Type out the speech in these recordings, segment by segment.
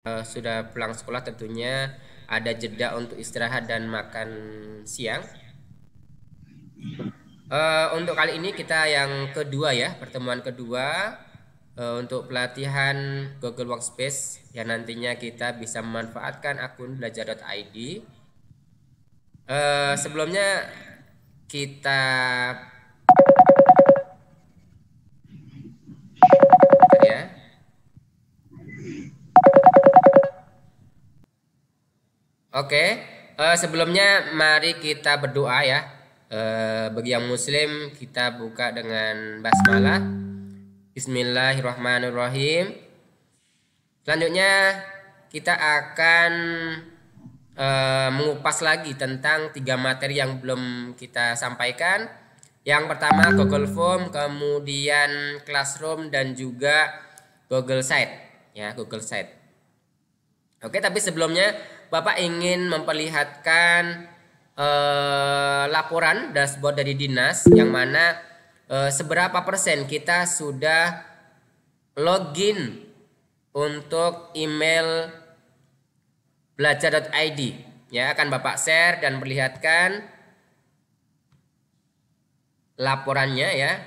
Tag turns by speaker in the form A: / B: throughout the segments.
A: sudah pulang sekolah tentunya ada jeda untuk istirahat dan makan siang. Untuk kali ini kita yang kedua ya, pertemuan kedua untuk pelatihan Google Workspace yang nantinya kita bisa memanfaatkan akun belajar.id. Sebelumnya kita ya. Oke, sebelumnya mari kita berdoa ya. Bagi yang muslim kita buka dengan basmalah. Bismillahirrahmanirrahim. Selanjutnya kita akan mengupas lagi tentang 3 materi yang belum kita sampaikan. Yang pertama Google Form, kemudian Classroom dan juga Google Site ya, Google Site. Oke, tapi sebelumnya Bapak ingin memperlihatkan laporan dashboard dari dinas yang mana seberapa persen kita sudah login untuk email belajar.id ya. Akan Bapak share dan perlihatkan laporannya ya.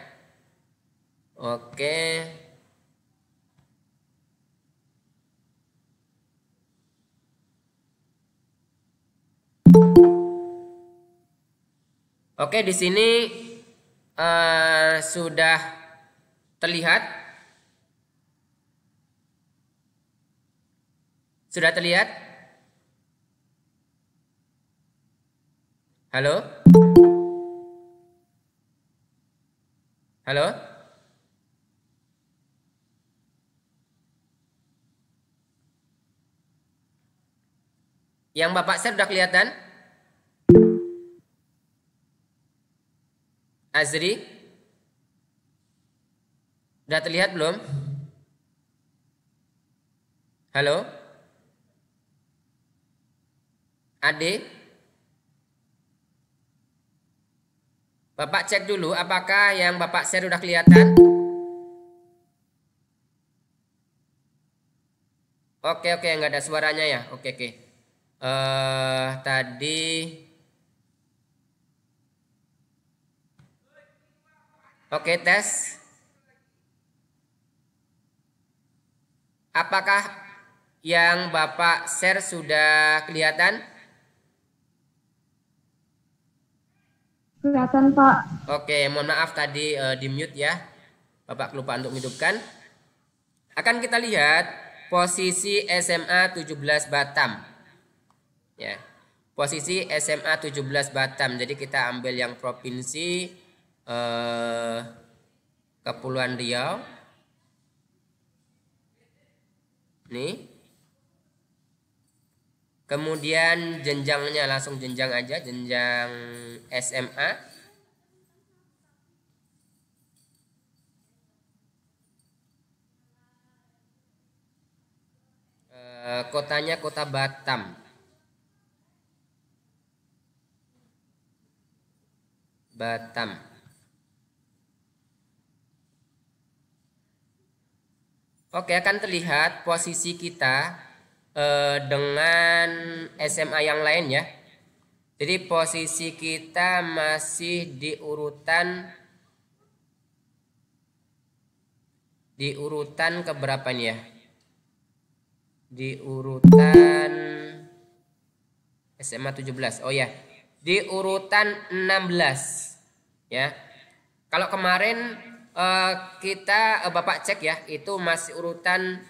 A: Oke. Oke, di sini sudah terlihat. Sudah terlihat? Halo? Halo? Yang Bapak share sudah kelihatan? Azri? Sudah terlihat belum? Halo? Ade? Bapak cek dulu apakah yang Bapak share sudah kelihatan? Oke, nggak ada suaranya ya. Oke. Tadi oke, tes. Apakah yang Bapak share sudah kelihatan?
B: Kelihatan, Pak.
A: Oke, mohon maaf tadi di mute ya. Bapak lupa untuk menghidupkan. Akan kita lihat posisi SMA 17 Batam. Ya. Posisi SMA 17 Batam. Jadi kita ambil yang provinsi Kepulauan Riau. Nih. Kemudian jenjangnya langsung jenjang aja, jenjang SMA. Kotanya kota Batam. Oke, akan terlihat posisi kita dengan SMA yang lain ya. Jadi posisi kita masih di urutan keberapa nih ya? Di urutan SMA 17. Oh ya, di urutan 16 ya. Kalau kemarin kita Bapak cek ya, itu masih urutan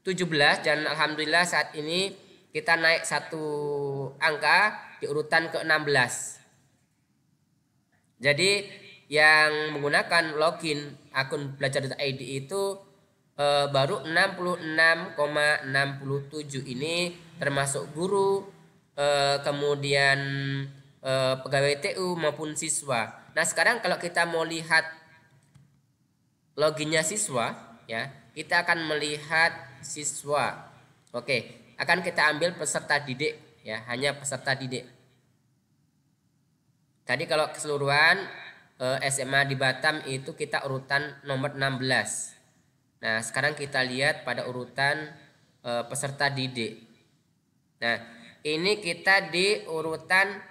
A: 17 dan alhamdulillah saat ini kita naik 1 angka di urutan ke-16. Jadi yang menggunakan login akun belajar.id itu baru 66,67 ini termasuk guru, kemudian pegawai TU maupun siswa. Nah, sekarang kalau kita mau lihat loginnya siswa ya, kita akan melihat siswa. Oke, akan kita ambil peserta didik ya, hanya peserta didik. Tadi kalau keseluruhan SMA di Batam itu kita urutan nomor 16. Nah, sekarang kita lihat pada urutan peserta didik. Nah, ini kita di urutan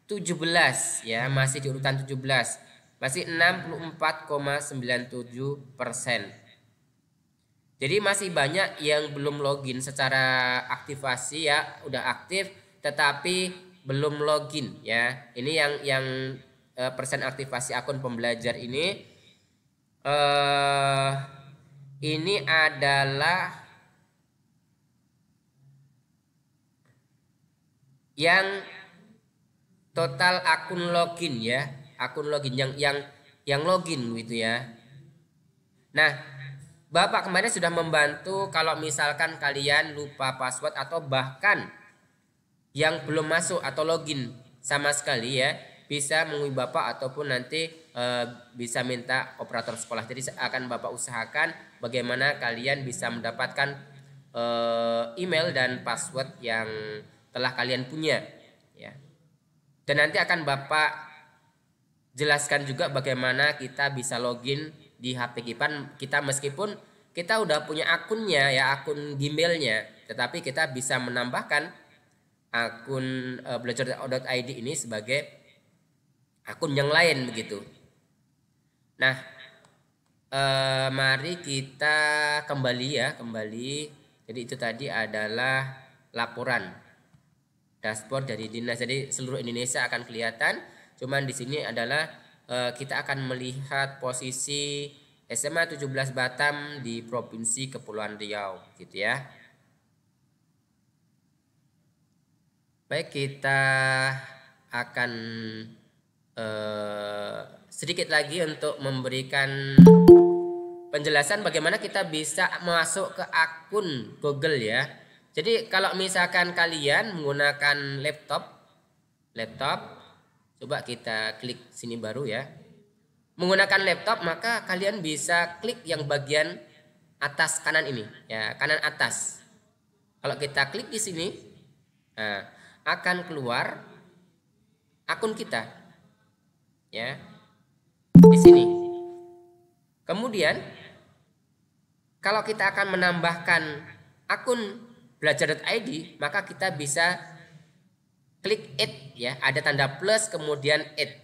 A: 17 ya, masih di urutan 17. Masih 64,97%. Jadi masih banyak yang belum login secara aktivasi ya, udah aktif tetapi belum login ya. Ini yang persen aktivasi akun pembelajar ini adalah yang total akun login ya, akun login yang login gitu ya. Nah, Bapak kemarin sudah membantu kalau misalkan kalian lupa password atau bahkan yang belum masuk atau login sama sekali ya, bisa menghubungi Bapak ataupun nanti bisa minta operator sekolah. Jadi akan Bapak usahakan bagaimana kalian bisa mendapatkan email dan password yang telah kalian punya ya. Dan nanti akan Bapak jelaskan juga bagaimana kita bisa login di HP kita meskipun kita udah punya akunnya ya, akun Gmailnya, tetapi kita bisa menambahkan akun belajar.id ini sebagai akun yang lain begitu. Nah, mari kita kembali. Jadi itu tadi adalah laporan dashboard dari dinas. Jadi seluruh Indonesia akan kelihatan. Cuman di sini adalah kita akan melihat posisi SMA 17 Batam di Provinsi Kepulauan Riau gitu ya. Baik, kita akan sedikit lagi untuk memberikan penjelasan bagaimana kita bisa masuk ke akun Google ya. Jadi kalau misalkan kalian menggunakan laptop, coba kita klik sini baru ya. Menggunakan laptop maka kalian bisa klik yang bagian atas kanan ini ya, kanan atas. Kalau kita klik di sini, nah, akan keluar akun kita ya di sini. Kemudian kalau kita akan menambahkan akun belajar.id maka kita bisa klik add ya, ada tanda plus kemudian add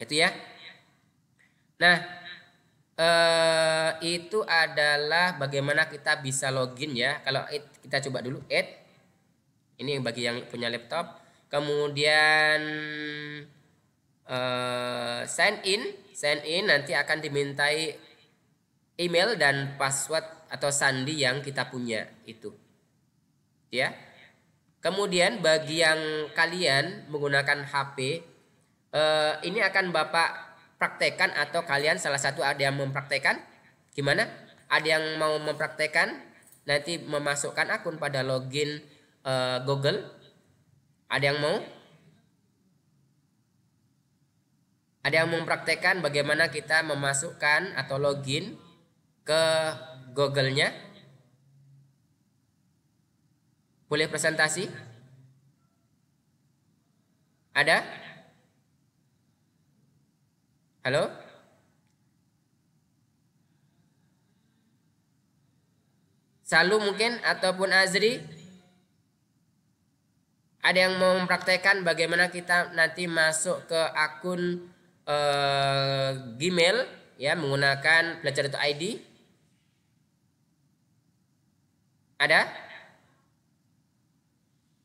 A: itu ya. Nah, itu adalah bagaimana kita bisa login ya. Kalau add, kita coba dulu add. Ini yang bagi yang punya laptop. Kemudian sign in nanti akan dimintai email dan password atau sandi yang kita punya itu ya. Kemudian bagi yang kalian menggunakan HP, ini akan Bapak praktekkan atau kalian salah satu ada yang mempraktekkan. Gimana? Ada yang mau mempraktekkan nanti memasukkan akun pada login Google? Ada yang mau? Ada yang mempraktekkan bagaimana kita memasukkan atau login ke Google-nya? Boleh presentasi? Ada? Halo? Salu mungkin ataupun Azri? Ada yang mau mempraktekkan bagaimana kita nanti masuk ke akun Gmail ya menggunakan belajar.id? Ada?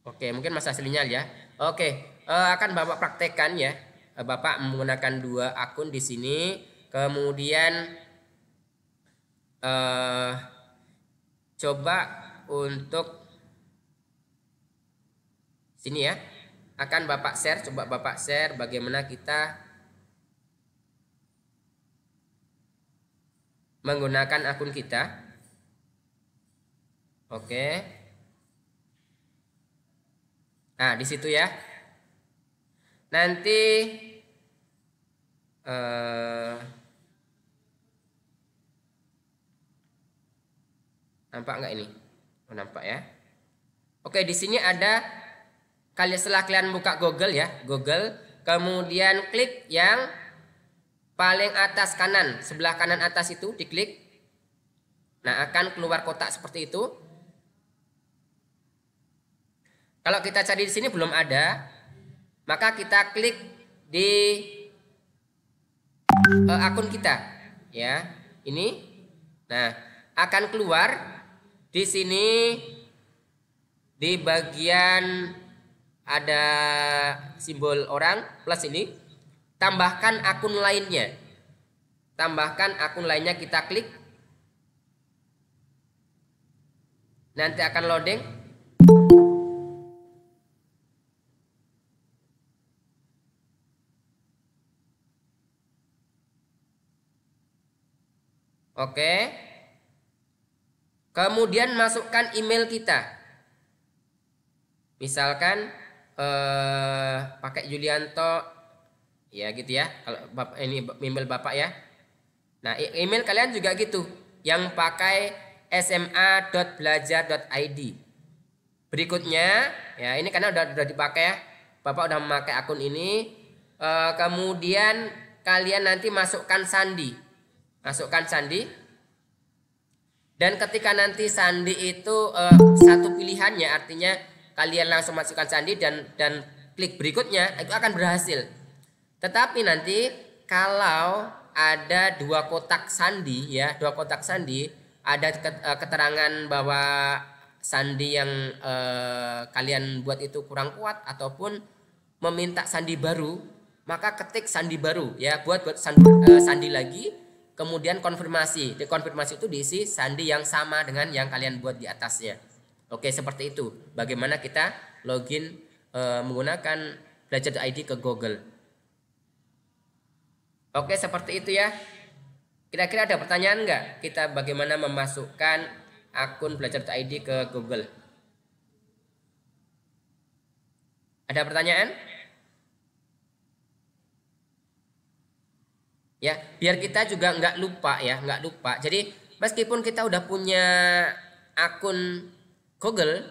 A: Oke, mungkin Mas aslinya ya. Oke, akan Bapak praktekkan ya. Bapak menggunakan dua akun di sini, kemudian coba untuk sini ya. Akan Bapak share, coba Bapak share bagaimana kita menggunakan akun kita. Oke. Nah, di situ ya. Nanti nampak nggak ini? Oh, nampak ya. Oke, di sini ada setelah kalian buka Google ya, Google, kemudian klik yang paling atas kanan, sebelah kanan atas itu diklik. Nah, akan keluar kotak seperti itu. Kalau kita cari di sini belum ada, maka kita klik di akun kita, ya. Ini. Nah, akan keluar di sini di bagian ada simbol orang plus ini, tambahkan akun lainnya. Tambahkan akun lainnya, kita klik. Nanti akan loading. Oke. Kemudian masukkan email kita. Misalkan pakai Yulianto, ya gitu ya. Kalau ini email Bapak ya. Nah, email kalian juga gitu, yang pakai sma.belajar.id. Berikutnya, ya ini karena udah dipakai ya. Bapak udah memakai akun ini. Kemudian kalian nanti masukkan sandi. Masukkan sandi. Dan ketika nanti sandi itu satu pilihannya, artinya kalian langsung masukkan sandi dan klik berikutnya, itu akan berhasil. Tetapi nanti kalau ada dua kotak sandi, ya, dua kotak sandi, ada keterangan bahwa sandi yang kalian buat itu kurang kuat ataupun meminta sandi baru, maka ketik sandi baru, ya, buat sandi lagi. Kemudian konfirmasi. Di konfirmasi itu diisi sandi yang sama dengan yang kalian buat di atasnya. Oke, seperti itu. Bagaimana kita login menggunakan belajar.id ke Google. Oke, seperti itu ya. Kira-kira ada pertanyaan nggak? Kita bagaimana memasukkan akun belajar.id ke Google? Ada pertanyaan? Ya, biar kita juga nggak lupa ya, nggak lupa. Jadi meskipun kita udah punya akun Google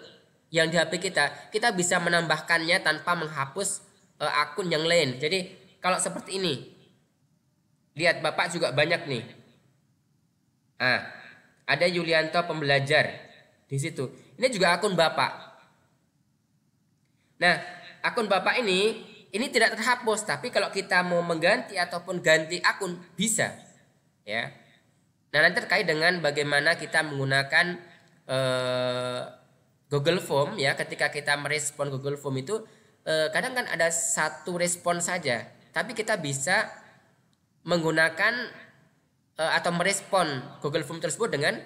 A: yang di HP kita bisa menambahkannya tanpa menghapus akun yang lain. Jadi kalau seperti ini, lihat Bapak juga banyak nih. Ada Yulianto pembelajar di situ. Ini juga akun Bapak. Nah, akun Bapak ini tidak terhapus, tapi kalau kita mau mengganti ataupun ganti akun bisa, ya. Nah, nanti terkait dengan bagaimana kita menggunakan Google Form, ya. Ketika kita merespon Google Form itu kadang kan ada satu respon saja, tapi kita bisa menggunakan atau merespon Google Form tersebut dengan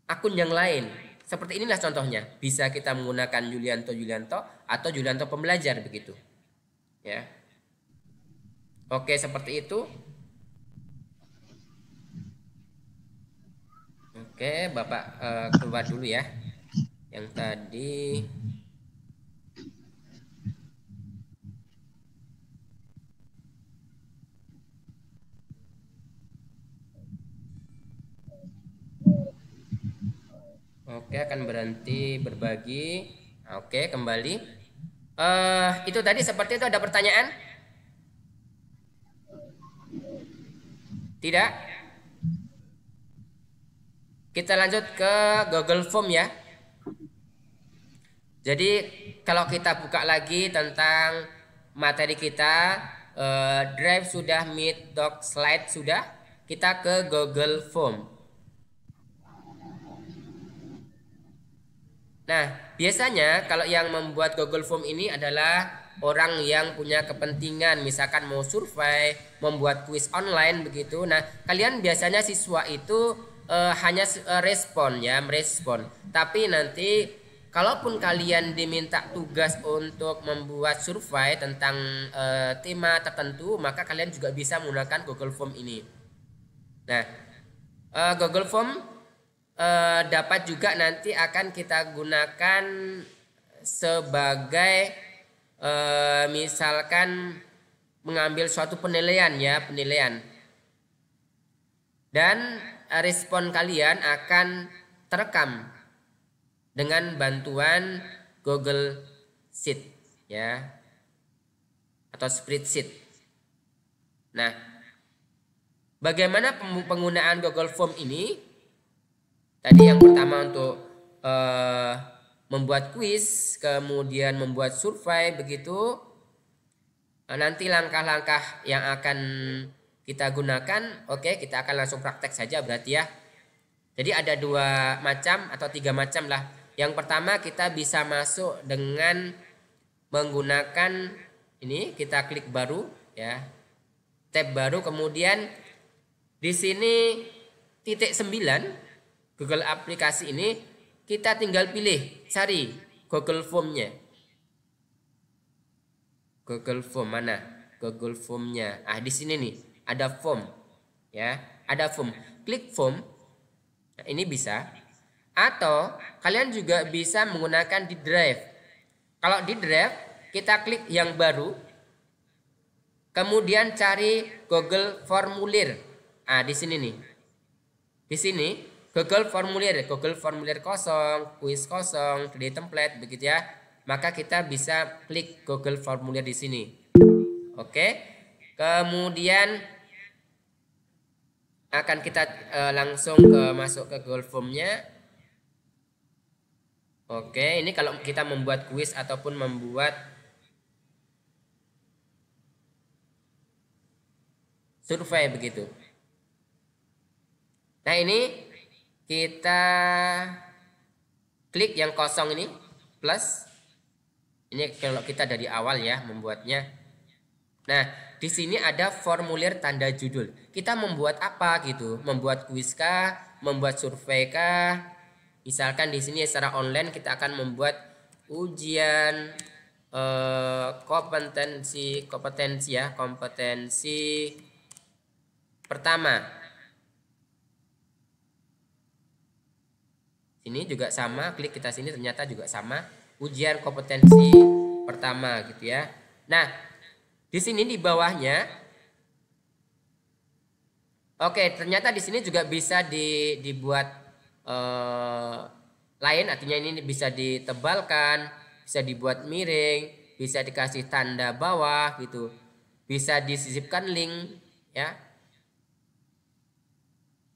A: akun yang lain. Seperti inilah contohnya. Bisa kita menggunakan Yulianto atau Yulianto pembelajar begitu. Ya. Oke, seperti itu. Oke, Bapak keluar dulu ya. Yang tadi oke, akan berhenti berbagi. Oke, kembali. Itu tadi seperti itu, ada pertanyaan? Tidak? Kita lanjut ke Google Form ya. Jadi kalau kita buka lagi tentang materi kita, Drive sudah, Meet, Doc, Slide sudah, kita ke Google Form. Nah, biasanya kalau yang membuat Google Form ini adalah orang yang punya kepentingan, misalkan mau survei, membuat kuis online begitu. Nah, kalian biasanya siswa itu hanya respon ya, merespon. Tapi nanti kalaupun kalian diminta tugas untuk membuat survei tentang tema tertentu, maka kalian juga bisa menggunakan Google Form ini. Nah, Google Form dapat juga nanti akan kita gunakan sebagai misalkan mengambil suatu penilaian ya, penilaian. Dan respon kalian akan terekam dengan bantuan Google Sheet ya, atau spreadsheet. Nah, bagaimana penggunaan Google Form ini? Tadi yang pertama untuk membuat kuis, kemudian membuat survei begitu. Nanti langkah-langkah yang akan kita gunakan, oke, kita akan langsung praktek saja berarti ya. Jadi ada 2 macam atau 3 macam lah. Yang pertama kita bisa masuk dengan menggunakan ini, kita klik baru ya. Tab baru, kemudian di sini titik 9 Google aplikasi ini kita tinggal pilih cari Google Form-nya. Google Form mana? Google Form-nya. Ah, di sini nih ada form ya, ada form. Klik form. Nah, ini bisa. Atau kalian juga bisa menggunakan di drive. Kalau di drive kita klik yang baru. Kemudian cari Google Formulir. Ah, di sini nih. Di sini Google Formulir kosong, kuis kosong, 3D template begitu ya. Maka kita bisa klik Google Formulir di sini. Oke. Kemudian akan kita langsung masuk ke Google Form-nya. Oke, ini kalau kita membuat kuis ataupun membuat survei begitu. Nah, ini kita klik yang kosong ini plus. Ini kalau kita dari awal ya membuatnya. Nah, di sini ada formulir tanda judul. Kita membuat apa gitu? Membuat kuis kah? Membuat survei kah? Misalkan di sini secara online kita akan membuat ujian kompetensi pertama. Ini juga sama, klik kita sini ternyata juga sama. Ujian kompetensi pertama gitu ya. Nah, di sini di bawahnya, oke, ternyata di sini juga bisa dibuat lain, artinya ini bisa ditebalkan, bisa dibuat miring, bisa dikasih tanda bawah gitu, bisa disisipkan link ya.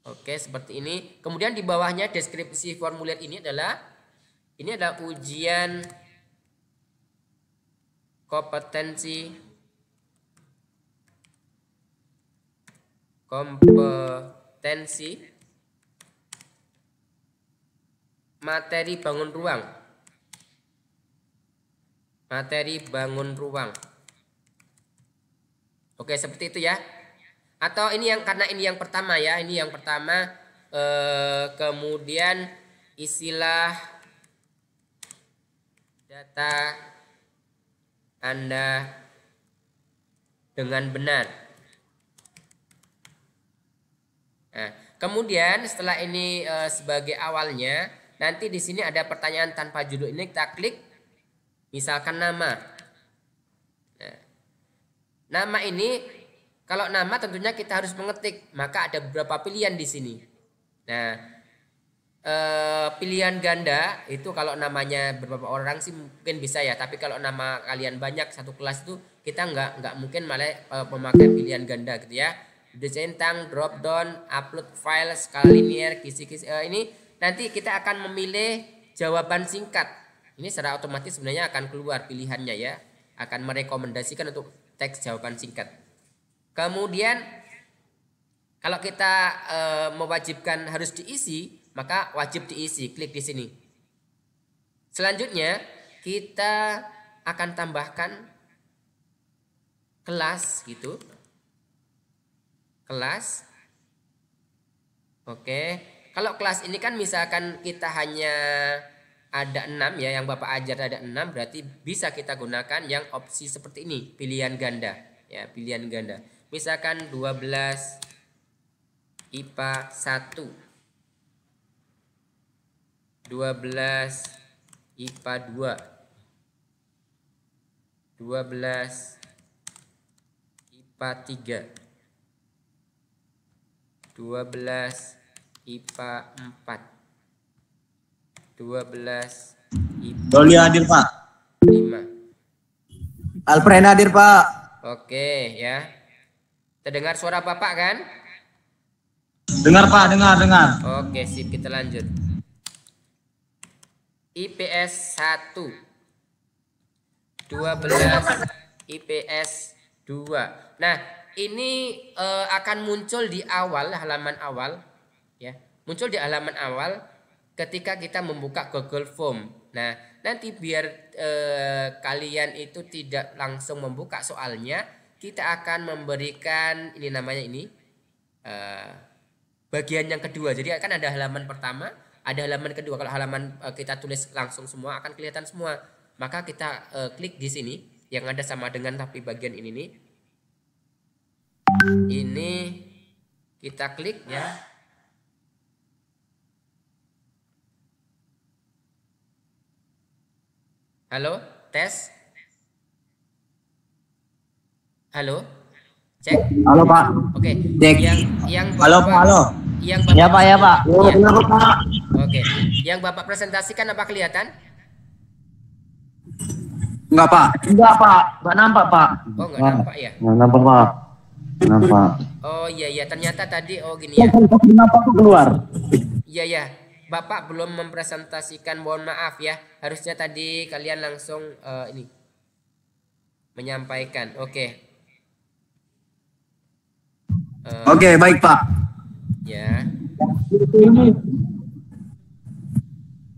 A: Oke, seperti ini. Kemudian di bawahnya deskripsi formulir ini adalah ujian kompetensi materi bangun ruang. Oke, seperti itu ya. Atau ini karena ini yang pertama ya, kemudian isilah data Anda dengan benar. Nah, kemudian setelah ini sebagai awalnya, nanti di sini ada pertanyaan tanpa judul, ini kita klik, misalkan nama. Nah, nama ini, kalau nama tentunya kita harus mengetik, maka ada beberapa pilihan di sini. Nah, pilihan ganda itu kalau namanya beberapa orang sih mungkin bisa ya, tapi kalau nama kalian banyak satu kelas itu kita nggak mungkin malah memakai pilihan ganda gitu ya. Centang, drop down, upload file, skala linear, kisi-kisi, ini nanti kita akan memilih jawaban singkat. Ini secara otomatis sebenarnya akan keluar pilihannya ya, akan merekomendasikan untuk teks jawaban singkat. Kemudian kalau kita mewajibkan harus diisi, maka wajib diisi, klik di sini. Selanjutnya kita akan tambahkan kelas gitu. Kelas. Oke. Kalau kelas ini kan misalkan kita hanya ada 6 ya, yang Bapak ajar ada 6, berarti bisa kita gunakan yang opsi seperti ini, pilihan ganda ya, pilihan ganda. Misalkan 12 IPA 1, 12 IPA 2, 12 IPA 3, 12 IPA 4, 12 IPA
B: Doli hadir Pak.
A: 5.
B: Alfred hadir Pak.
A: Oke ya. Terdengar suara Bapak kan?
B: Dengar Pak, dengar.
A: Oke, sip, kita lanjut. IPS 1 12 IPS 2. Nah, ini akan muncul di halaman awal ya. Muncul di halaman awal ketika kita membuka Google Form. Nah, nanti biar kalian itu tidak langsung membuka soalnya, kita akan memberikan ini namanya bagian yang kedua. Jadi akan ada halaman pertama, ada halaman kedua. Kalau halaman kita tulis langsung semua akan kelihatan semua. Maka kita klik di sini yang ada sama dengan tapi bagian ini nih. Ini kita klik ya. Halo, tes. Halo. Cek.
B: Halo Pak.
A: Oke.
B: Cek.
A: Yang
B: Halo Pak, halo.
A: Yang Bapak,
B: Ya Pak, ya Pak.
A: Ya.
B: Halo Pak.
A: Oke. Yang Bapak presentasikan apa kelihatan?
B: Enggak Pak. Enggak Pak. Enggak nampak Pak.
A: Oh, enggak nampak ya?
B: Enggak nampak Pak. Nampak.
A: Oh iya, ternyata tadi gini ya.
B: Kenapa tuh keluar?
A: Iya. Bapak belum mempresentasikan, mohon maaf ya. Harusnya tadi kalian langsung menyampaikan. Oke.
B: Oke, baik Pak.
A: Ya.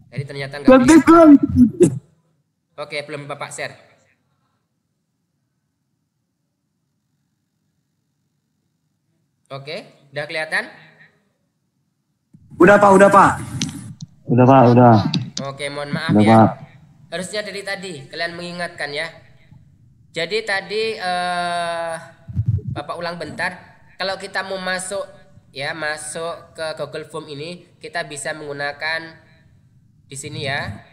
A: Jadi ternyata enggak bisa. Oke, belum Bapak share. Oke, udah kelihatan?
B: Udah Pak, udah Pak. Udah Pak, udah.
A: Oke, mohon maaf
B: Udah,
A: ya.
B: Pak.
A: Harusnya dari tadi kalian mengingatkan ya. Jadi tadi Bapak ulang bentar. Kalau kita mau masuk ke Google Form ini, kita bisa menggunakan di sini ya.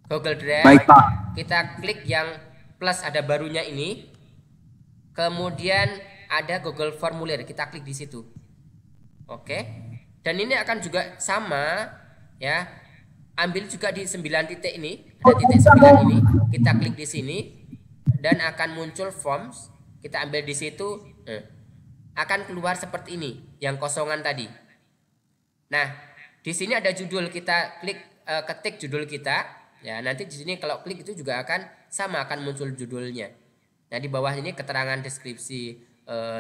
A: Google Drive.
B: Baik Pak.
A: Kita klik yang plus ada barunya ini. Kemudian ada Google Formulir, kita klik di situ. Oke. Dan ini akan juga sama ya. Ambil juga di 9 titik ini, ada titik 9 ini, kita klik di sini dan akan muncul forms. Kita ambil di situ, akan keluar seperti ini, yang kosongan tadi. Nah, di sini ada judul, kita klik ketik judul kita. Ya, nanti di sini kalau klik itu juga akan sama, akan muncul judulnya. Nah, di bawah ini keterangan deskripsi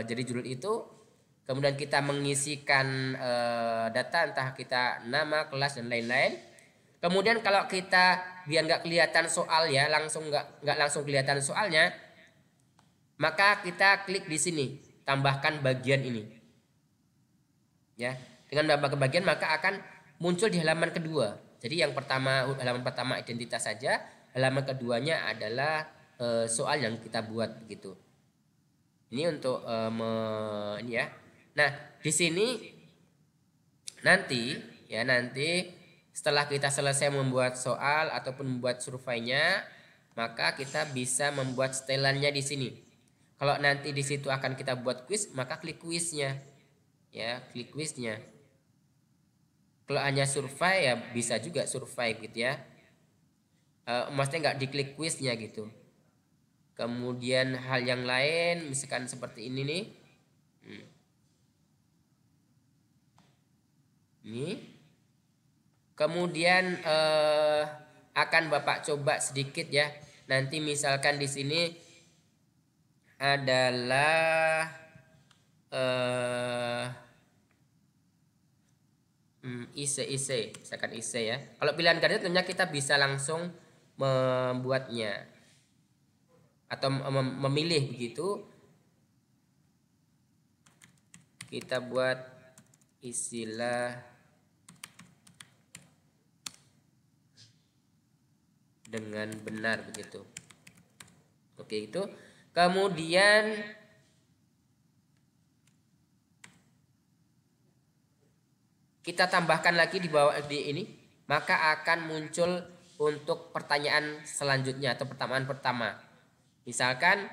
A: jadi judul itu. Kemudian kita mengisikan data, entah kita nama, kelas dan lain-lain. Kemudian kalau kita biar nggak kelihatan soal ya, nggak langsung kelihatan soalnya, maka kita klik di sini, tambahkan bagian ini. Ya, dengan tambahkan bagian maka akan muncul di halaman kedua. Jadi yang halaman pertama identitas saja, halaman keduanya adalah soal yang kita buat begitu. Ini untuk ini ya. Nah, di sini nanti setelah kita selesai membuat soal ataupun membuat surveinya, maka kita bisa membuat setelannya di sini. Kalau nanti di situ akan kita buat kuis, maka klik kuisnya. Ya, klik kuisnya. Kalau hanya survei ya bisa juga survei gitu ya. Maksudnya nggak diklik kuisnya gitu. Kemudian hal yang lain misalkan seperti ini nih. Ini. Kemudian akan Bapak coba sedikit ya. Nanti misalkan di sini adalah ise, misalkan ise ya. Kalau pilihan ganda tentunya kita bisa langsung membuatnya atau memilih begitu. Kita buat istilah dengan benar begitu. Oke, itu. Kemudian kita tambahkan lagi di bawah di ini, maka akan muncul untuk pertanyaan selanjutnya atau pertanyaan pertama. Misalkan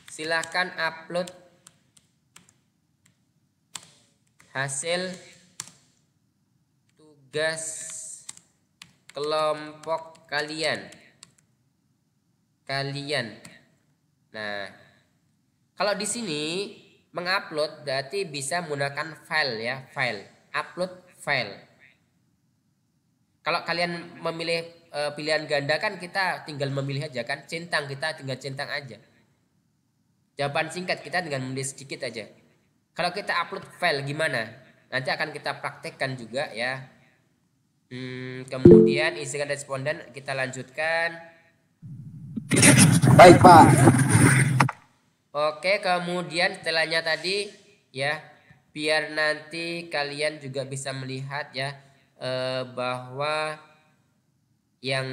A: silakan upload hasil tugas kelompok kalian. Nah, kalau di sini mengupload berarti bisa menggunakan file ya, file, upload file. Kalau kalian memilih pilihan ganda kan kita tinggal memilih aja kan, centang kita tinggal centang aja. Jawaban singkat kita tinggal menulis sedikit aja. Kalau kita upload file gimana? Nanti akan kita praktekkan juga ya. Kemudian isikan responden kita lanjutkan.
B: Baik, Pak.
A: Oke, kemudian setelahnya tadi ya, biar nanti kalian juga bisa melihat ya bahwa yang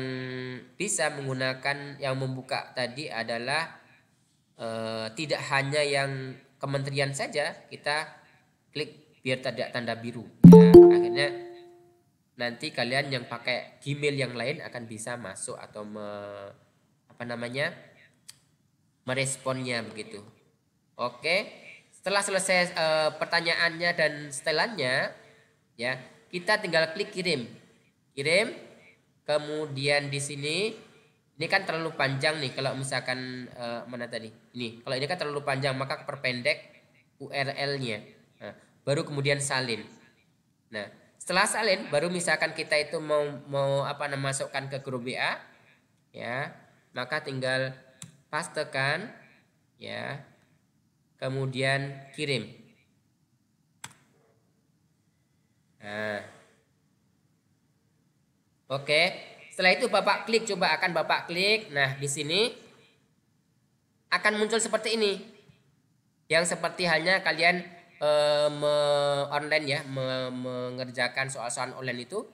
A: bisa menggunakan yang membuka tadi adalah tidak hanya yang kementerian saja kita klik biar tidak tanda biru ya, akhirnya nanti kalian yang pakai Gmail yang lain akan bisa masuk atau meresponnya begitu. Oke, setelah selesai pertanyaannya dan setelannya ya, kita tinggal klik kirim. Kemudian di sini ini kan terlalu panjang nih kalau misalkan mana tadi? Ini. Kalau ini kan terlalu panjang maka perpendek URL-nya. Nah, baru kemudian salin. Nah, setelah salin baru misalkan kita itu mau masukkan ke grup WA ya, maka tinggal pastekan ya. Kemudian kirim. Nah. Oke. Setelah itu Bapak klik, akan Bapak klik. Nah, di sini akan muncul seperti ini. Yang seperti halnya kalian online ya, mengerjakan soal-soal online itu,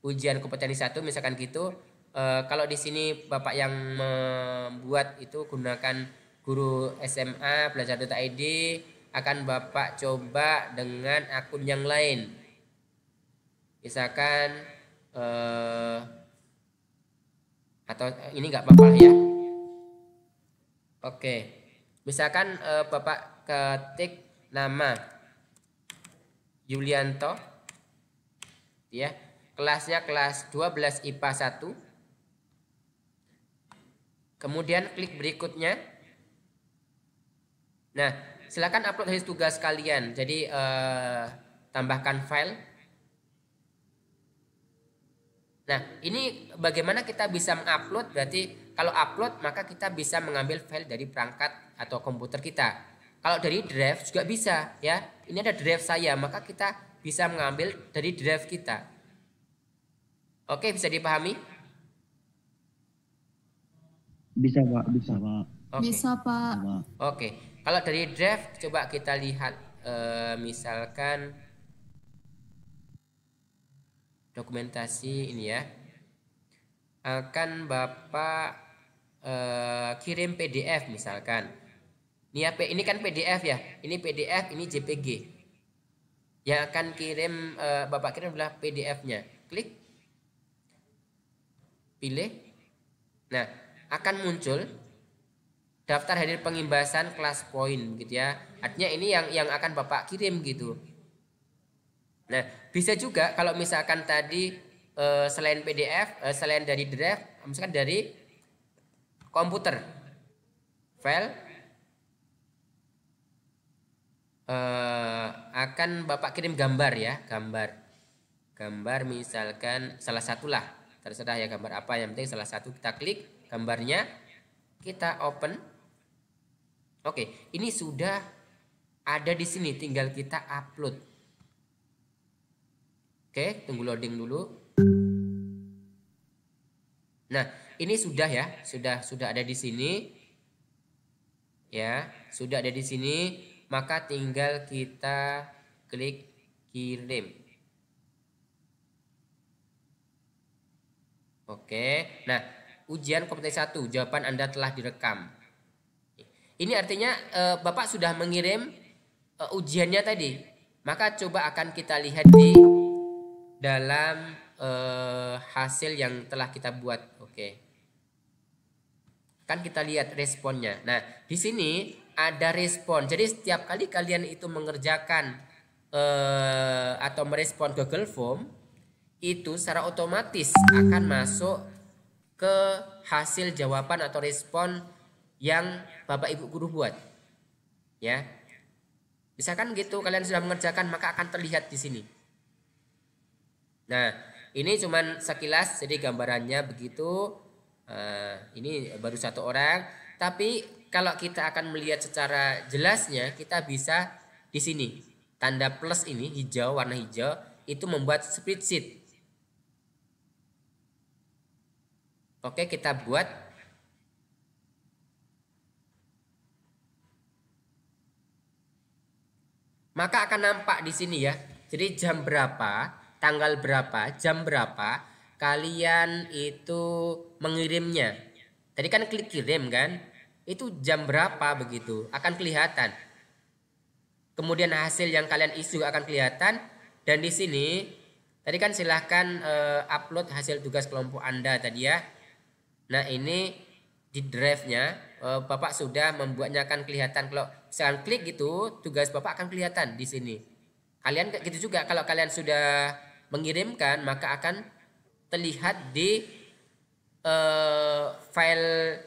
A: ujian kompetensi 1 misalkan gitu. Kalau di sini Bapak yang membuat itu gunakan Guru SMA Belajar.id, akan Bapak coba dengan akun yang lain. Misalkan atau ini nggak apa-apa ya. Oke, misalkan Bapak ketik nama Yulianto ya, kelasnya kelas 12 IPA 1. Kemudian klik berikutnya. Nah, silakan upload hasil tugas kalian. Jadi tambahkan file. Nah, ini bagaimana kita bisa mengupload? Berarti kalau upload maka kita bisa mengambil file dari perangkat atau komputer kita. Kalau dari drive juga bisa ya. Ini ada drive saya, maka kita bisa mengambil dari drive kita. Oke, bisa dipahami?
B: Bisa, Pak. Bisa, Pak.
A: Oke.
C: Bisa, Pak.
A: Oke. Kalau dari drive coba kita lihat misalkan dokumentasi ini ya, akan Bapak kirim PDF misalkan. Ini kan PDF ya, ini PDF, ini JPG. Yang akan kirim Bapak kirim adalah PDF-nya. Klik, pilih. Nah, akan muncul daftar hadir pengimbasan kelas poin gitu ya. Artinya ini yang akan Bapak kirim gitu. Nah, bisa juga kalau misalkan tadi selain PDF, selain dari drive, misalkan dari komputer, file, akan Bapak kirim gambar ya, gambar misalkan salah satu lah, terserah ya gambar apa, yang penting salah satu kita klik gambarnya, kita open. Oke, ini sudah ada di sini, tinggal kita upload. Oke, tunggu loading dulu. Nah, ini sudah ya, sudah ada di sini. Ya, sudah ada di sini, maka tinggal kita klik kirim. Oke. Nah, ujian kompetensi 1, jawaban Anda telah direkam. Ini artinya Bapak sudah mengirim ujiannya tadi. Maka coba akan kita lihat di dalam hasil yang telah kita buat. Oke. Kan kita lihat responnya. Nah, di sini ada respon. Jadi setiap kali kalian itu mengerjakan atau merespon Google Form, itu secara otomatis akan masuk ke hasil jawaban atau respon yang Bapak Ibu guru buat. Ya. Misalkan gitu kalian sudah mengerjakan maka akan terlihat di sini. Nah, ini cuman sekilas jadi gambarannya begitu. Ini baru satu orang, tapi kalau kita akan melihat secara jelasnya kita bisa di sini. Tanda plus ini hijau, warna hijau itu membuat spreadsheet. Oke, kita buat. Maka akan nampak di sini ya. Jadi jam berapa, tanggal berapa, jam berapa kalian itu mengirimnya. Tadi kan klik kirim kan? Itu jam berapa begitu, akan kelihatan. Kemudian hasil yang kalian isi akan kelihatan. Dan di sini tadi kan silahkan upload hasil tugas kelompok Anda tadi ya. Nah, ini di drive-nya Bapak sudah membuatnya akan kelihatan. Kalau misalkan klik gitu, tugas Bapak akan kelihatan di sini. Kalian gitu juga kalau kalian sudah mengirimkan maka akan terlihat di file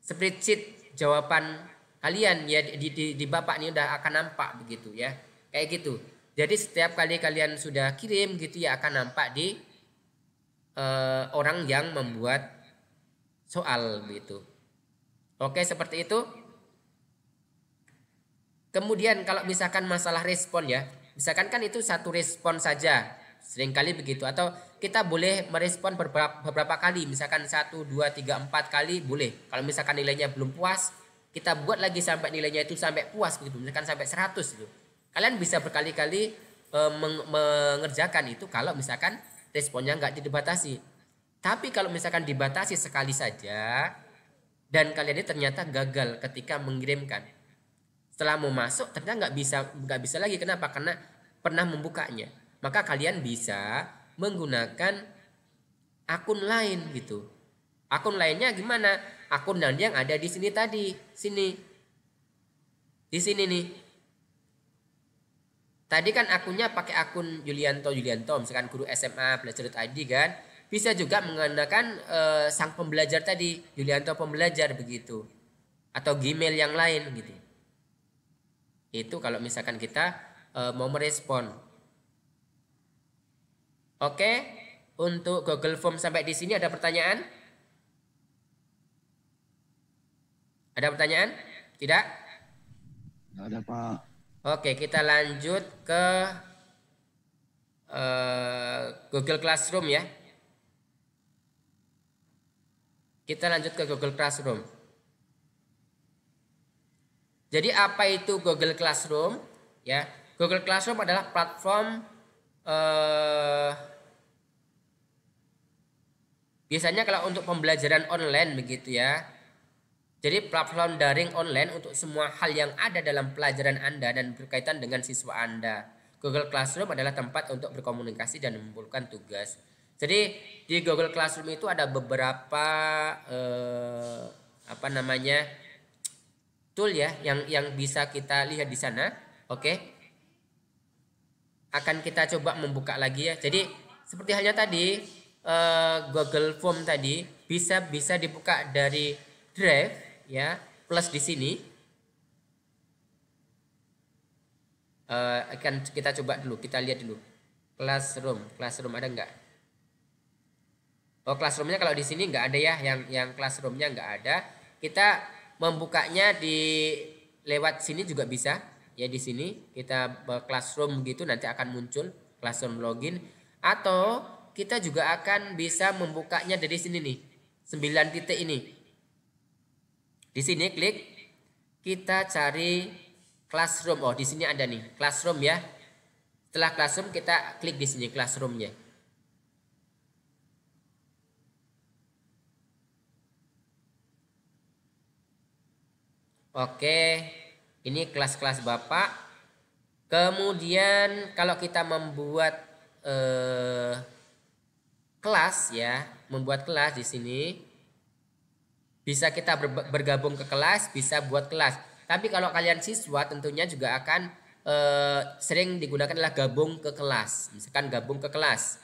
A: spreadsheet jawaban kalian ya di Bapak ini udah akan nampak begitu ya. Kayak gitu. Jadi setiap kali kalian sudah kirim gitu ya akan nampak di orang yang membuat soal begitu. Oke, seperti itu. Kemudian kalau misalkan masalah respon ya, misalkan kan itu satu respon saja, seringkali begitu. Atau kita boleh merespon beberapa kali, misalkan 1, 2, 3, 4 kali boleh. Kalau misalkan nilainya belum puas, kita buat lagi sampai nilainya itu sampai puas begitu, misalkan sampai 100 gitu. Kalian bisa berkali-kali mengerjakan itu kalau misalkan responnya nggak dibatasi. Tapi kalau misalkan dibatasi sekali saja dan kalian ini ternyata gagal ketika mengirimkan, setelah mau masuk ternyata nggak bisa lagi. Kenapa? Karena pernah membukanya. Maka kalian bisa menggunakan akun lain gitu. Akun lainnya gimana? Akun yang ada di sini tadi, di sini nih. Tadi kan akunnya pakai akun Yulianto, misalkan guru SMA belajar.id kan. Bisa juga menggunakan sang pembelajar tadi, Yulianto pembelajar begitu. Atau Gmail yang lain gitu. Itu kalau misalkan kita mau merespon. Oke, untuk Google Form sampai di sini ada pertanyaan? Ada pertanyaan? Tidak?
B: Nggak ada, Pak.
A: Oke, kita lanjut ke Google Classroom ya. Kita lanjut ke Google Classroom. Jadi apa itu Google Classroom? Ya, Google Classroom adalah platform biasanya kalau untuk pembelajaran online begitu ya. Jadi platform daring online untuk semua hal yang ada dalam pelajaran Anda dan berkaitan dengan siswa Anda. Google Classroom adalah tempat untuk berkomunikasi dan mengumpulkan tugas. Jadi di Google Classroom itu ada beberapa tool ya yang bisa kita lihat di sana. Oke. Akan kita coba membuka lagi ya. Jadi seperti halnya tadi Google Form tadi bisa dibuka dari Drive ya, plus di sini akan kita coba dulu, kita lihat dulu Classroom ada nggak? Oh, Classroomnya kalau di sini nggak ada ya, yang Classroomnya nggak ada. Kita membukanya di lewat sini juga bisa ya. Di sini kita Classroom gitu nanti akan muncul Classroom login, atau kita juga akan bisa membukanya dari sini nih, 9 titik ini. Di sini klik, kita cari Classroom. Oh, di sini ada nih Classroom ya. Setelah Classroom kita klik di sini Classroomnya. Oke, ini kelas-kelas Bapak. Kemudian kalau kita membuat kelas ya, membuat kelas di sini. Bisa kita bergabung ke kelas, bisa buat kelas. Tapi kalau kalian siswa tentunya juga akan sering digunakan adalah gabung ke kelas. Misalkan gabung ke kelas.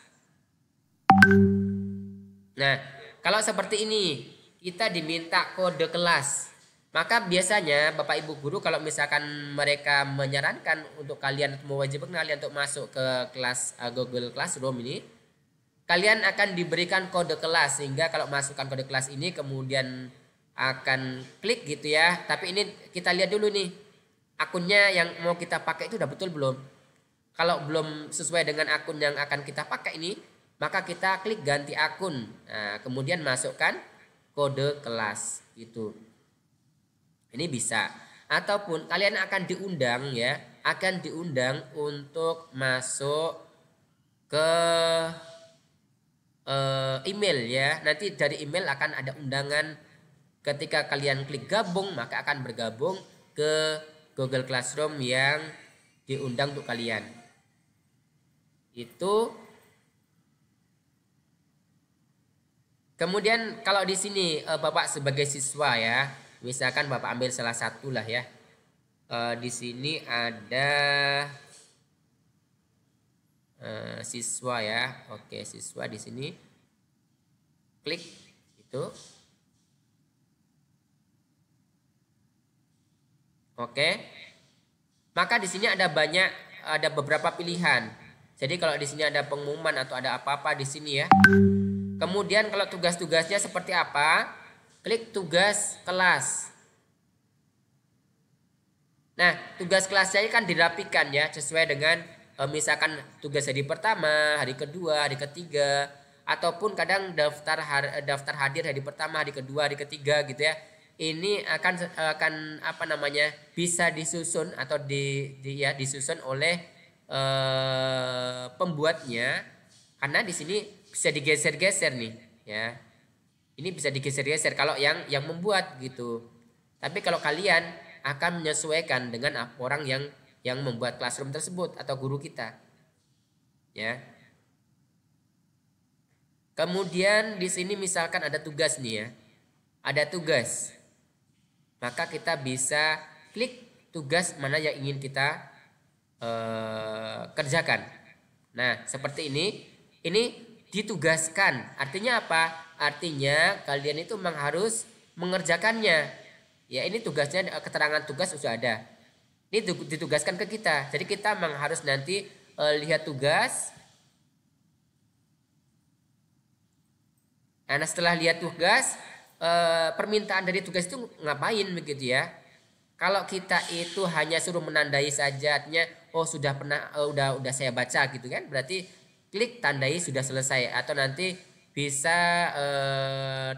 A: Nah, kalau seperti ini kita diminta kode kelas. Maka biasanya Bapak Ibu guru kalau misalkan mereka menyarankan untuk kalian, mewajibkan kalian untuk masuk ke kelas Google Classroom ini, kalian akan diberikan kode kelas, sehingga kalau masukkan kode kelas ini kemudian akan klik gitu ya. Tapi ini kita lihat dulu nih, akunnya yang mau kita pakai itu udah betul belum. Kalau belum sesuai dengan akun yang akan kita pakai ini, maka kita klik ganti akun. Nah, kemudian masukkan kode kelas gitu. Ini bisa. Ataupun kalian akan diundang ya, akan diundang untuk masuk ke email ya. Nanti dari email akan ada undangan. Ketika kalian klik gabung, maka akan bergabung ke Google Classroom yang diundang untuk kalian. Itu. Kemudian kalau di sini Bapak sebagai siswa ya, misalkan Bapak ambil salah satu lah ya. Di sini ada siswa ya. Oke, siswa di sini. Klik itu. Oke. Maka di sini ada beberapa pilihan. Jadi kalau di sini ada pengumuman atau ada apa-apa di sini ya. Kemudian kalau tugas-tugasnya seperti apa? Klik tugas kelas. Nah, tugas kelasnya kan dirapikan ya, sesuai dengan misalkan tugas hari pertama, hari kedua, hari ketiga, ataupun kadang daftar hadir hari pertama, hari kedua, hari ketiga gitu ya. Ini akan apa namanya, bisa disusun atau disusun oleh pembuatnya, karena di sini bisa digeser-geser nih ya. Ini bisa digeser-geser kalau yang membuat gitu. Tapi kalau kalian akan menyesuaikan dengan orang yang membuat classroom tersebut atau guru kita. Ya. Kemudian di sini misalkan ada tugas nih ya. Ada tugas. Maka kita bisa klik tugas mana yang ingin kita kerjakan. Nah, seperti ini. Ini ditugaskan. Artinya apa? Artinya kalian itu memang harus mengerjakannya. Ya, ini tugasnya, keterangan tugas sudah ada. Ini ditugaskan ke kita. Jadi kita memang harus nanti lihat tugas. Nah, setelah lihat tugas, permintaan dari tugas itu ngapain begitu ya? Kalau kita itu hanya suruh menandai saja, artinya sudah pernah, udah saya baca gitu kan? Berarti klik tandai sudah selesai, atau nanti bisa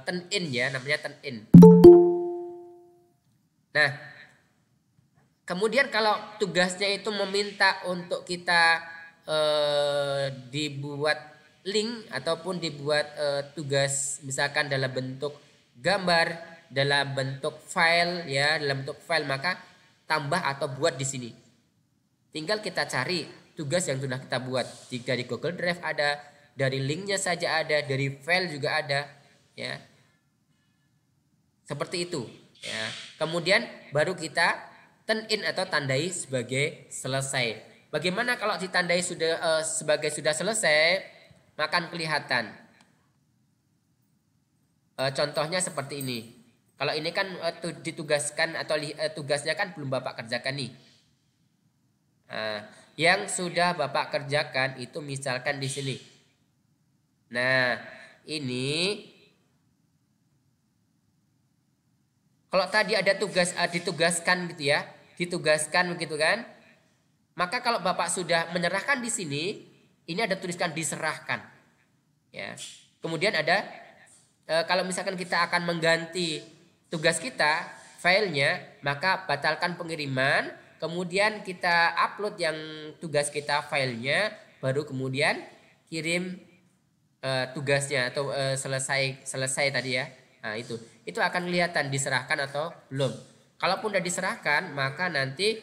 A: turn in ya, namanya turn in. Nah, kemudian kalau tugasnya itu meminta untuk kita dibuat link ataupun dibuat tugas misalkan dalam bentuk gambar, dalam bentuk file ya, dalam bentuk file, maka tambah atau buat di sini. Tinggal kita cari tugas yang sudah kita buat. Jika di Google Drive ada, dari linknya saja ada, dari file juga ada ya. Seperti itu ya. Kemudian baru kita turn in atau tandai sebagai selesai. Bagaimana kalau ditandai sebagai sudah selesai? Maka akan kelihatan. Contohnya seperti ini. Kalau ini kan ditugaskan atau tugasnya kan belum Bapak kerjakan nih. Yang sudah Bapak kerjakan itu misalkan di sini. Nah, ini kalau tadi ada tugas ditugaskan gitu ya, ditugaskan begitu kan? Maka kalau Bapak sudah menyerahkan di sini, ini ada tuliskan diserahkan. Ya. Kemudian ada kalau misalkan kita akan mengganti tugas kita, filenya, maka batalkan pengiriman, kemudian kita upload yang tugas kita filenya, baru kemudian kirim tugasnya atau selesai tadi ya. Nah, itu akan kelihatan diserahkan atau belum. Kalaupun sudah diserahkan, maka nanti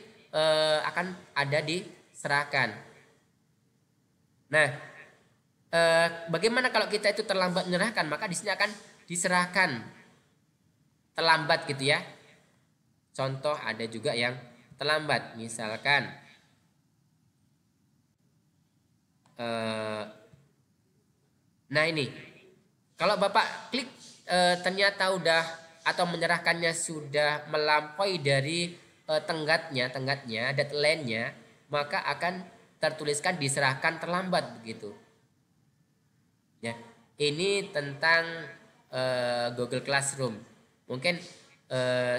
A: akan ada diserahkan. Nah, bagaimana kalau kita itu terlambat menyerahkan? Maka di sini akan diserahkan terlambat gitu ya. Contoh ada juga yang terlambat, misalkan nah ini, kalau Bapak klik ternyata udah atau menyerahkannya sudah melampaui dari tenggatnya, deadline-nya, maka akan tertuliskan diserahkan terlambat begitu. Ya, ini tentang Google Classroom. Mungkin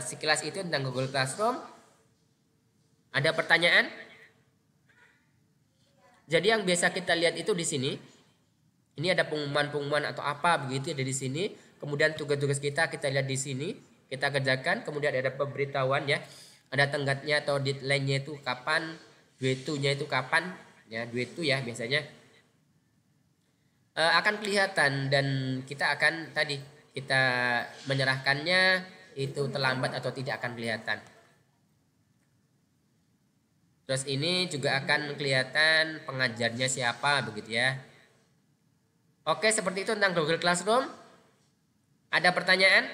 A: sekilas itu tentang Google Classroom. Ada pertanyaan? Jadi yang biasa kita lihat itu di sini. Ini ada pengumuman-pengumuman atau apa begitu ada di sini. Kemudian tugas-tugas kita lihat di sini, kita kerjakan. Kemudian ada pemberitahuan ya, ada tenggatnya atau deadline-nya itu kapan, due to-nya itu kapan, ya due to ya biasanya akan kelihatan dan kita akan kita menyerahkannya itu terlambat atau tidak akan kelihatan. Terus ini juga akan kelihatan pengajarnya siapa begitu ya. Oke, seperti itu tentang Google Classroom. Ada pertanyaan?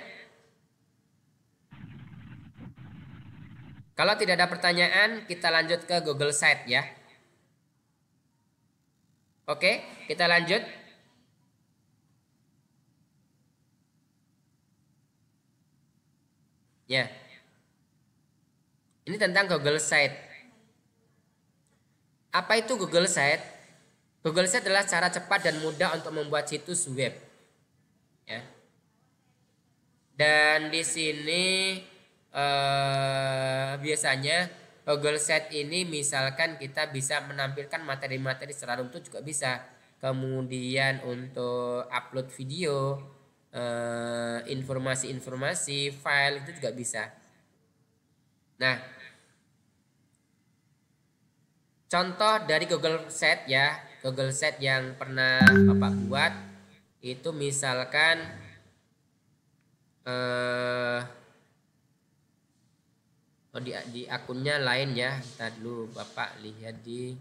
A: Kalau tidak ada pertanyaan, kita lanjut ke Google Site ya. Oke, kita lanjut. Ya. Ini tentang Google Site. Apa itu Google Site? Google Site adalah cara cepat dan mudah untuk membuat situs web. Ya. Dan di sini biasanya Google Site ini misalkan kita bisa menampilkan materi-materi secara runtut juga bisa. Kemudian untuk upload video, informasi-informasi, file itu juga bisa. Nah, contoh dari Google Site ya, Google Site yang pernah Bapak buat itu misalkan di akunnya lain ya. Kita dulu Bapak lihat di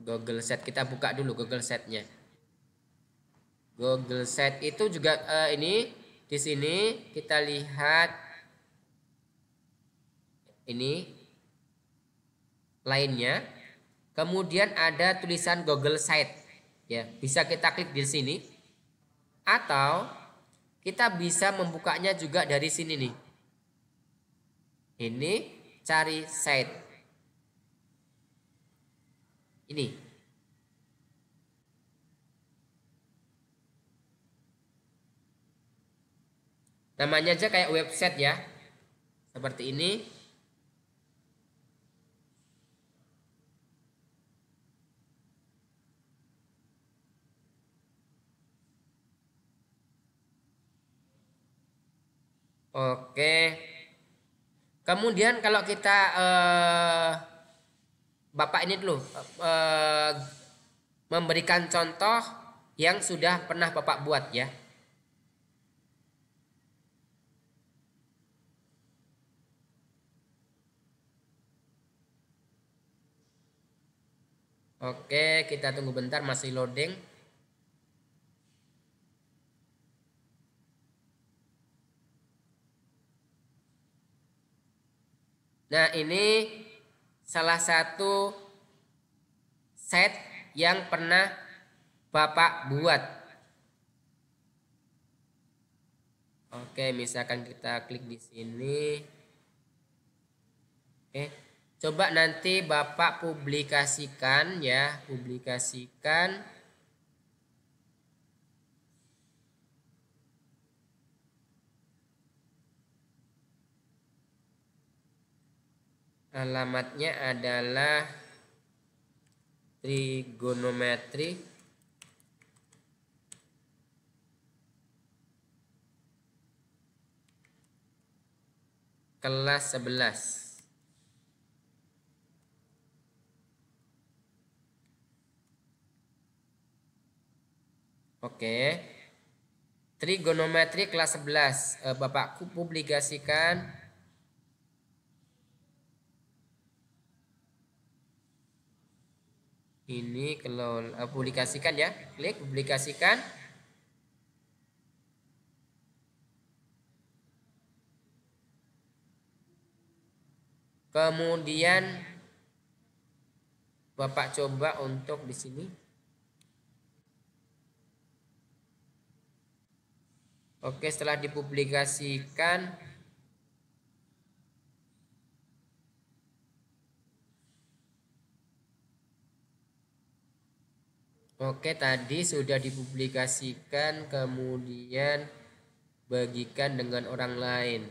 A: Google Site, kita buka dulu Google Site-nya. Google Site itu juga ini di sini kita lihat ini lainnya. Kemudian ada tulisan Google Site. Ya, bisa kita klik di sini. Atau kita bisa membukanya juga dari sini nih. Ini cari site. Ini. Namanya aja kayak website ya. Seperti ini. Oke. Kemudian kalau kita Bapak ini dulu memberikan contoh yang sudah pernah Bapak buat ya. Oke, kita tunggu bentar, masih loading. Nah, ini salah satu set yang pernah Bapak buat. Oke, misalkan kita klik di sini. Oke, coba nanti Bapak publikasikan ya, publikasikan. Alamatnya adalah trigonometri kelas 11. Oke. Trigonometri kelas 11 Bapak publikasikan. Ini kalau publikasikan ya, klik publikasikan. Kemudian Bapak coba untuk di sini. Oke, setelah dipublikasikan, oke, tadi sudah dipublikasikan, kemudian bagikan dengan orang lain.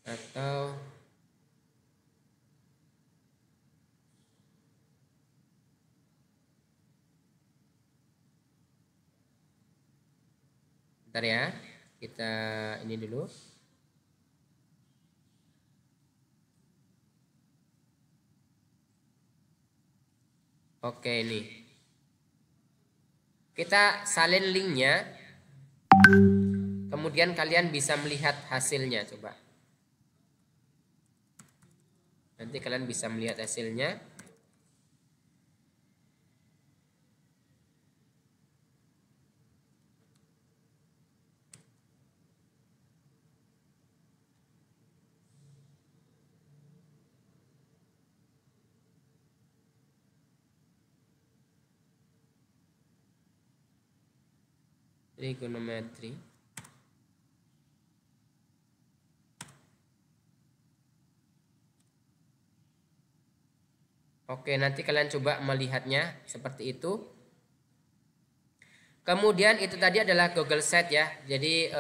A: Atau bentar ya, kita ini dulu. Oke, ini kita salin linknya, kemudian kalian bisa melihat hasilnya. Coba nanti kalian bisa melihat hasilnya. Trigonometri. Oke, nanti kalian coba melihatnya seperti itu. Kemudian itu tadi adalah Google Sheet ya. Jadi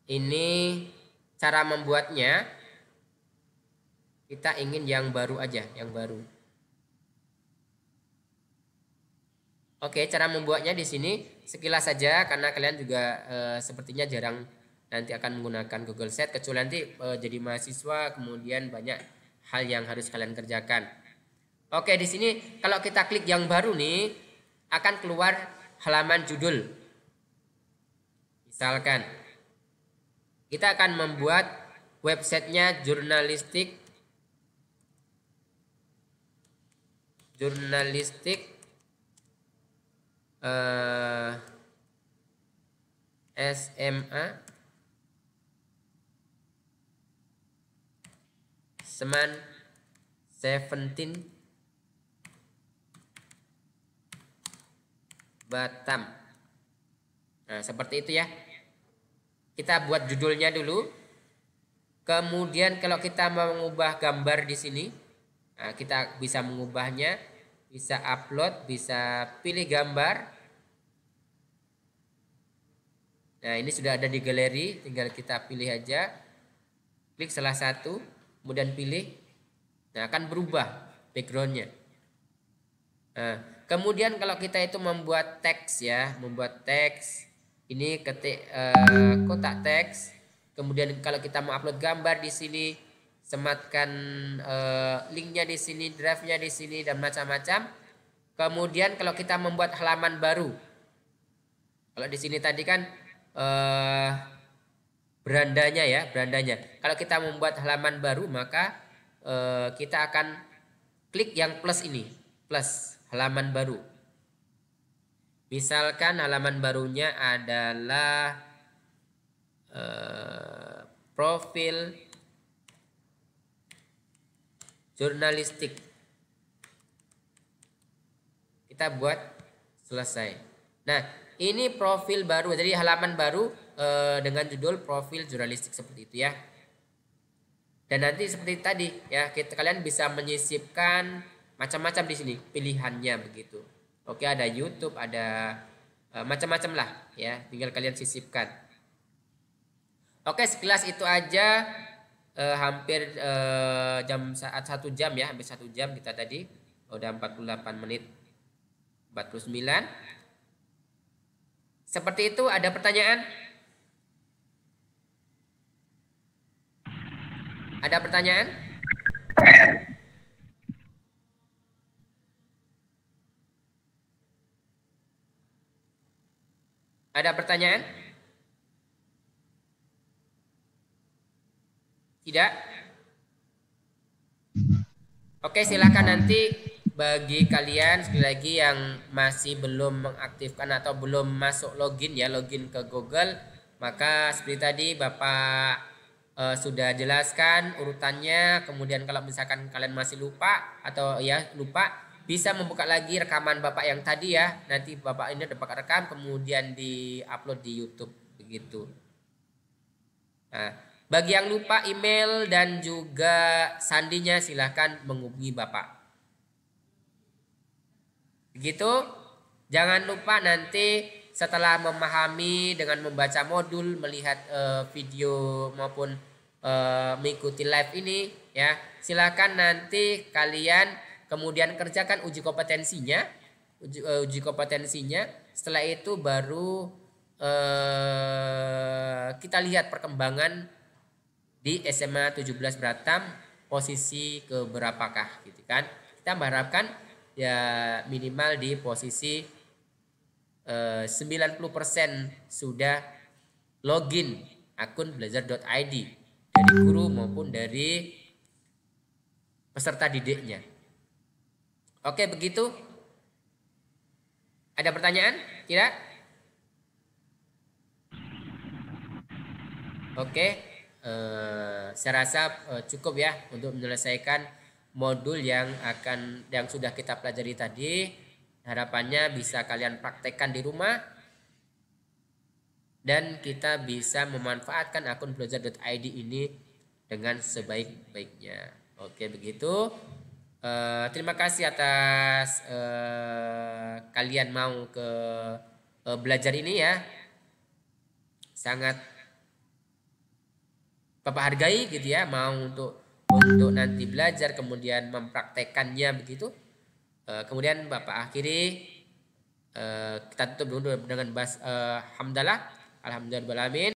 A: ini cara membuatnya. Kita ingin yang baru aja, yang baru. Oke, cara membuatnya di sini sekilas saja karena kalian juga sepertinya jarang nanti akan menggunakan Google Sheet, kecuali nanti jadi mahasiswa kemudian banyak hal yang harus kalian kerjakan. Oke, di sini kalau kita klik yang baru nih akan keluar halaman judul. Misalkan kita akan membuat websitenya jurnalistik SMA Seman 17 Batam. Nah, seperti itu ya. Kita buat judulnya dulu. Kemudian kalau kita mau mengubah gambar di sini, nah, kita bisa mengubahnya, bisa upload, bisa pilih gambar. Nah, ini sudah ada di galeri, tinggal kita pilih aja. Klik salah satu, kemudian pilih. Nah, akan berubah backgroundnya. Nah, kemudian kalau kita itu membuat teks ya, membuat teks, ini ketik kotak teks. Kemudian kalau kita mau upload gambar di sini, sematkan linknya di sini, drive-nya di sini dan macam-macam. Kemudian kalau kita membuat halaman baru, kalau di sini tadi kan berandanya ya, berandanya. Kalau kita membuat halaman baru maka kita akan klik yang plus ini, plus halaman baru. Misalkan halaman barunya adalah profil jurnalistik. Kita buat selesai. Nah, ini profil baru, jadi halaman baru dengan judul profil jurnalistik seperti itu ya. Dan nanti seperti tadi ya, kalian bisa menyisipkan macam-macam di sini pilihannya begitu. Oke, ada YouTube, ada macam-macam lah ya, tinggal kalian sisipkan. Oke, sekilas itu aja. Hampir saat 1 jam ya, hampir 1 jam kita tadi. Udah 48 menit 49. Seperti itu, ada pertanyaan? Ada pertanyaan? Ada pertanyaan? Tidak? Oke, silakan nanti bagi kalian sekali lagi yang masih belum mengaktifkan atau belum masuk login ya, login ke Google, maka seperti tadi Bapak sudah jelaskan urutannya. Kemudian kalau misalkan kalian masih lupa atau ya lupa, bisa membuka lagi rekaman Bapak yang tadi ya. Nanti Bapak ini dapat rekam kemudian di-upload di YouTube begitu. Nah, bagi yang lupa email dan juga sandinya silahkan menghubungi Bapak. Begitu. Jangan lupa nanti setelah memahami dengan membaca modul, melihat video maupun mengikuti live ini ya, silakan nanti kalian kemudian kerjakan uji kompetensinya. Uji kompetensinya. Setelah itu baru kita lihat perkembangan di SMA 17 Batam posisi keberapakah gitu kan. Kita mengharapkan ya minimal di posisi 90% sudah login akun belajar.id dari guru maupun dari peserta didiknya. Oke, begitu. Ada pertanyaan? Tidak? Oke, saya rasa cukup ya untuk menyelesaikan modul yang sudah kita pelajari tadi. Harapannya bisa kalian praktekkan di rumah dan kita bisa memanfaatkan akun belajar.id ini dengan sebaik-baiknya. Oke, begitu. Terima kasih atas kalian mau ke belajar ini ya. Sangat Bapak hargai gitu ya, mau untuk nanti belajar kemudian mempraktekannya begitu. Kemudian Bapak akhiri, kita tutup dulu dengan hamdalah, alhamdulillah.